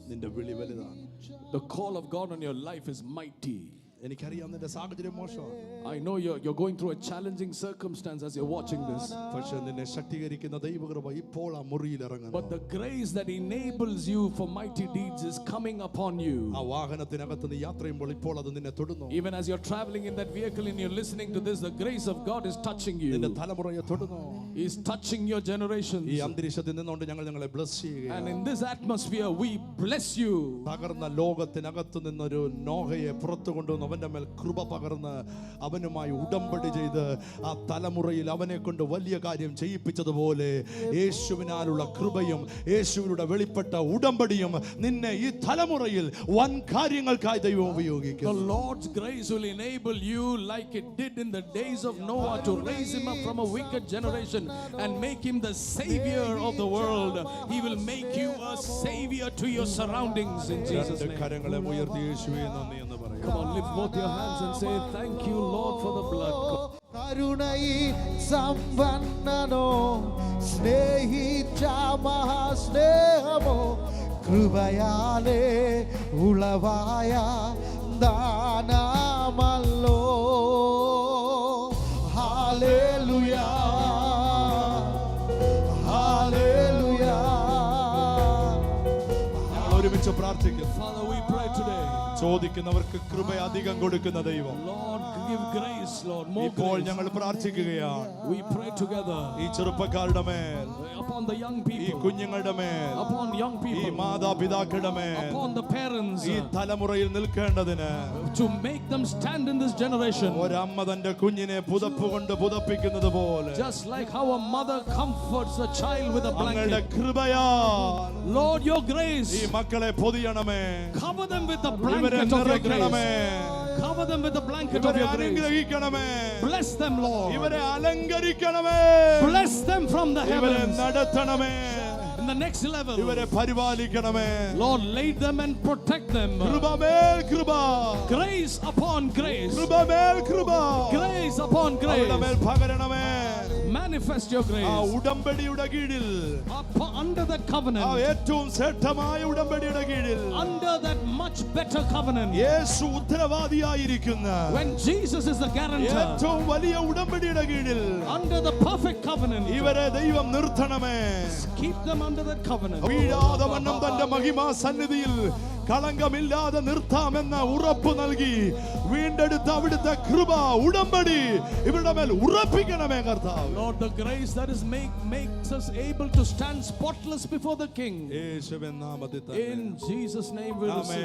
നിന്റെ വിളി വലുതാണ്. The call of God on your life is mighty. എനിക്കറിയാം നിന്റെ സാഹചര്യം മോശമാണ്. I know you're going through a challenging circumstance as you're watching this. പക്ഷേ നിന്നെ ശക്തീകരിക്കുന്ന ദൈവകൃപ ഇപ്പോൾ ആ മുറിയിൽ ഇറങ്ങുന്നു. But the grace that enables you for mighty deeds is coming upon you. ആ വാഹനത്തിനകത്ത് നീ യാത്ര ചെയ്യുമ്പോൾ ഇപ്പോൾ അത് നിന്നെ തൊടുന്നു. Even as you're traveling in that vehicle and you're listening to this, the grace of God is touching you. നിന്റെ തലമുറയെ തൊടുന്നു. He's touching your generations. ഈ അന്തരീക്ഷത്തിൽ നിന്നുകൊണ്ട് ഞങ്ങൾ നിങ്ങളെ ബ്ലെസ് ചെയ്യുകയാണ്. And in this atmosphere we bless you. തകർന്ന ലോകത്തിനകത്ത് നിന്നൊരു നോഹയെ പുറത്തു കൊണ്ടുവന്ന് അവന്റെ മേൽ കൃപ പകർന്ന് അവനുമായി ഉടമ്പടി ചെയ്ത് ആ തലമുറയിൽ അവനെ കൊണ്ട് വലിയ കാര്യം ചെയ്യിപ്പിച്ചതുപോലെ യേശുവിനാലുള്ള കൃപയും യേശുവിലൂടെ വെളിപ്പെട്ട ഉടമ്പടിയും നിന്നെ ഈ തലമുറയിൽ വൻ കാര്യങ്ങൾക്കായി ദൈവം ഉപയോഗിക്കും. The Lord's grace will enable you like it did in the days of Noah to raise him up from a wicked generation and make him the savior of the world. He will make you a savior to your surroundings in Jesus name. കരങ്ങളെ ഉയർത്തി യേശുവേ നന്ദി എന്ന് പറയാം. Come on, lift both your hands and say thank you Lord for the blood. കരുണൈ സമ്പന്നനോ സ്നേഹിച്ച മഹാസ്നേഹമോ കൃപയാലേ ഉളവായ ദാനമല്ലോ. Hallelujah hallelujah. ഒരുമിച്ച് പ്രാർത്ഥിക്കും. Father, we pray today. ചോദിക്കുന്നവർക്ക് കൃപ അധികം കൊടുക്കുന്ന ദൈവം. Lord, give grace, Lord, more ഇപ്പോൾ grace. ഞങ്ങൾ പ്രാർത്ഥിക്കുകയാണ്. We pray together ഈ ചെറുപ്പക്കാരുടെ മേൽ, upon the young ഈ people, കുഞ്ഞുങ്ങളുടെ മേൽ, upon young ഈ people, മാതാപിതാക്കളുടെ മേൽ, upon the parents, ഈ തലമുറയിൽ നിൽക്കേണ്ടതിന് to make them stand in this generation. ഒരമ്മ തന്റെ കുഞ്ഞിനെ പുതപ്പ് കൊണ്ട് പുതപ്പിക്കുന്നത് പോലെ Just like how a mother comforts a child with a അങ്ങയുടെ blanket. കൃപയാൽ Lord, your grace, ഈ മക്കളെ പൊതിയണമേ. cover them with the ഇവരെ blanket of your നിറയ്ക്കണമേ. grace. Cover them with the blanket of ഇവരെ your grace. അനുഗ്രഹിക്കണമേ. Bless them, Lord. ഇവരെ അലങ്കരിക്കണമേ. Bless them from the ഇവരെ heavens. നടത്തണമേ. In the next level, ഇവരെ പരിപാലിക്കണമേ. Lord, lead them and protect them. കൃപമേൽ കൃപ, Grace upon grace. കൃപമേൽ കൃപ, Grace upon അവരുടെ മേൽ grace. പകരണമേ. Manifest your ആ grace. ഉടമ്പടിയുടെ കീഴിൽ, Under that ആ covenant. ഏറ്റവും ശ്രേഷ്ഠമായ ഉടമ്പടിയുടെ കീഴിൽ Under that much better covenant. Yeshu ഉത്തരവാദിയായിരിക്കുന്ന When Jesus is the guarantor. ഏറ്റവും വലിയ ഉടമ്പടിയുടെ കീഴിൽ Under the perfect covenant. ഇവരെ ദൈവം നിർത്തണമേ. Keep them under that covenant. വീഴാതെ വണ്ണം തന്റെ മഹിമാ സന്നിധിയിൽ കളങ്കമില്ലാതെ നിർത്താമെന്ന ഉറപ്പ് നൽകി വീണ്ടെടുത്ത അവിടുത്തെ കൃപ ഉടമ്പടി ഇവരുടെ മേൽ ഉറപ്പിക്കണമേ കർത്താവ്. Lord, the grace that is makes us able to stand spotless before the King. യേശുവിൻ നാമത്തിൽ തന്നെ. In Jesus' name we receive.